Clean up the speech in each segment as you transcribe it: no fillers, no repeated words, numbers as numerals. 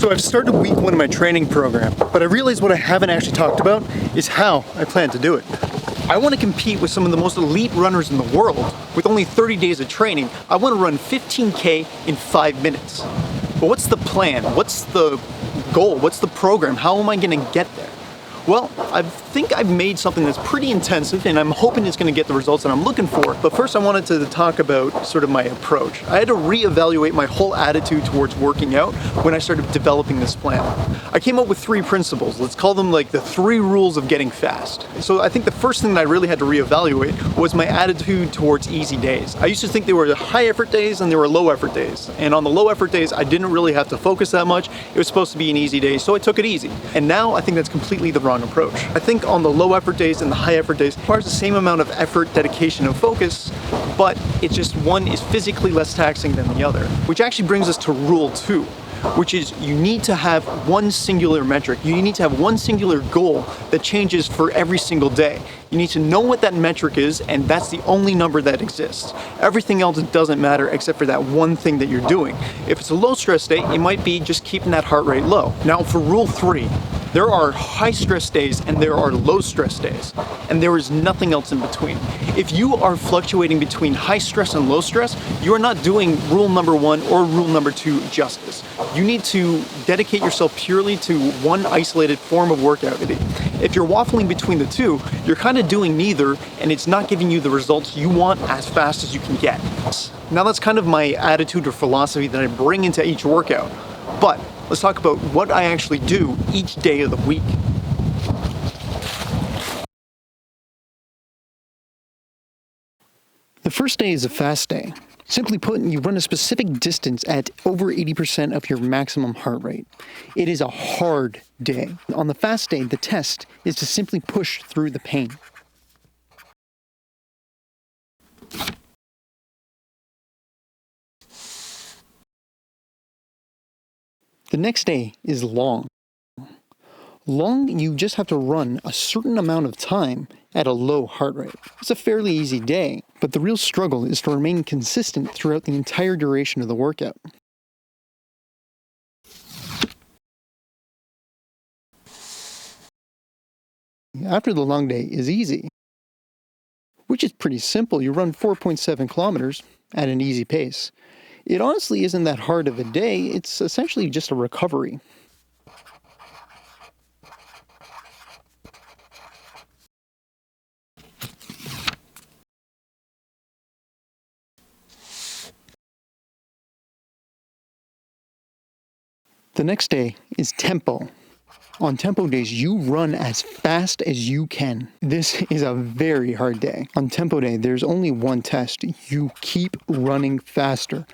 So I've started week 1 of my training program, but I realized what I haven't actually talked about is how I plan to do it. I want to compete with some of the most elite runners in the world. With only 30 days of training, I want to run 15K in 5 minutes. But what's the plan? What's the goal? What's the program? How am I going to get there? Well, I think I've made something that's pretty intensive, and I'm hoping it's going to get the results that I'm looking for. But first I wanted to talk about sort of my approach. I had to reevaluate my whole attitude towards working out when I started developing this plan. I came up with 3 principles. Let's call them like the 3 rules of getting fast. So I think the first thing that I really had to reevaluate was my attitude towards easy days. I used to think there were high effort days and there were low effort days. And on the low effort days, I didn't really have to focus that much. It was supposed to be an easy day, so I took it easy. And now I think that's completely the wrong approach. I think on the low effort days and the high effort days, it requires the same amount of effort, dedication, and focus, but it's just one is physically less taxing than the other. Which actually brings us to rule 2, which is you need to have one singular metric. You need to have one singular goal that changes for every single day. You need to know what that metric is, and that's the only number that exists. Everything else doesn't matter except for that one thing that you're doing. If it's a low stress day, it might be just keeping that heart rate low. Now for rule 3, there are high stress days and there are low stress days, and there is nothing else in between. If you are fluctuating between high stress and low stress, you are not doing rule number 1 or rule number 2 justice. You need to dedicate yourself purely to one isolated form of workout. If you're waffling between the two, you're kind of doing neither, and it's not giving you the results you want as fast as you can get. Now that's kind of my attitude or philosophy that I bring into each workout. But let's talk about what I actually do each day of the week. The first day is a fast day. Simply put, you run a specific distance at over 80% of your maximum heart rate. It is a hard day. On the fast day, the test is to simply push through the pain. The next day is long. Long, you just have to run a certain amount of time at a low heart rate. It's a fairly easy day, but the real struggle is to remain consistent throughout the entire duration of the workout. After the long day is easy, which is pretty simple. You run 4.7 kilometers at an easy pace. It honestly isn't that hard of a day. It's essentially just a recovery. The next day is tempo. On tempo days, you run as fast as you can. This is a very hard day. On tempo day, there's only one test. You keep running faster.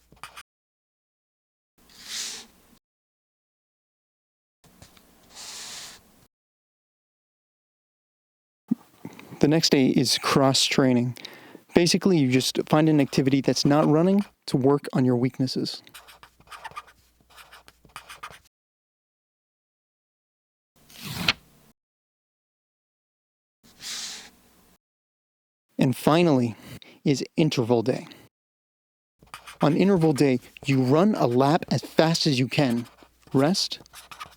The next day is cross-training. Basically, you just find an activity that's not running to work on your weaknesses. And finally is interval day. On interval day, you run a lap as fast as you can, rest,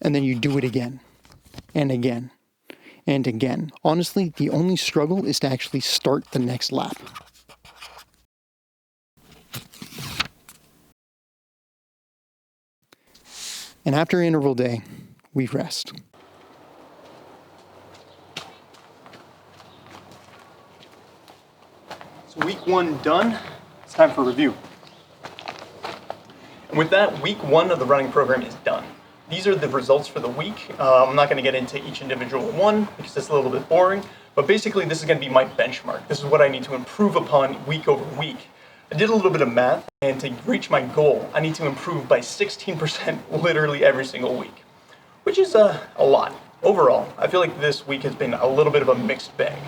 and then you do it again, and again, and again. Honestly, the only struggle is to actually start the next lap. And after interval day, we rest. So week 1 done, it's time for review. And with that, week 1 of the running program is done. These are the results for the week. I'm not going to get into each individual one because it's a little bit boring, but basically this is going to be my benchmark. This is what I need to improve upon week over week. I did a little bit of math, and to reach my goal, I need to improve by 16% literally every single week, which is a lot. Overall, I feel like this week has been a little bit of a mixed bag.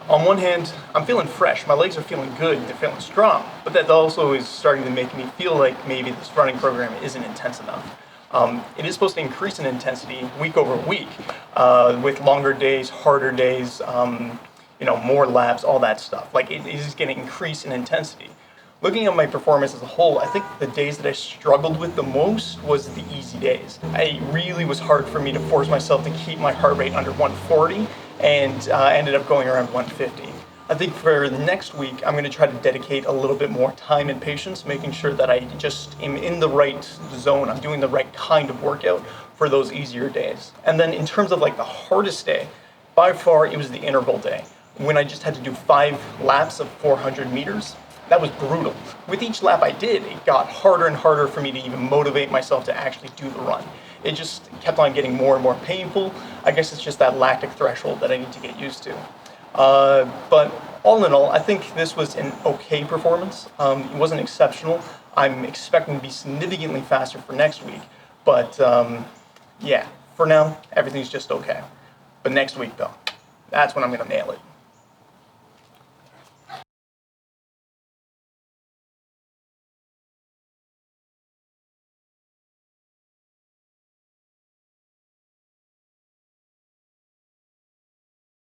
On one hand, I'm feeling fresh, my legs are feeling good, they're feeling strong, but that also is starting to make me feel like maybe this running program isn't intense enough. It is supposed to increase in intensity week over week with longer days, harder days, more laps, all that stuff. Like it is going to increase in intensity. Looking at my performance as a whole, I think the days that I struggled with the most was the easy days. It really was hard for me to force myself to keep my heart rate under 140, and ended up going around 150. I think for the next week, I'm going to try to dedicate a little bit more time and patience, making sure that I just am in the right zone. I'm doing the right kind of workout for those easier days. And then in terms of like the hardest day, by far it was the interval day, when I just had to do 5 laps of 400 meters. That was brutal. With each lap I did, it got harder and harder for me to even motivate myself to actually do the run. It just kept on getting more and more painful. I guess it's just that lactic threshold that I need to get used to. But all in all, I think this was an okay performance. It wasn't exceptional. I'm expecting to be significantly faster for next week. But yeah, for now, everything's just okay. But next week though, that's when I'm gonna nail it.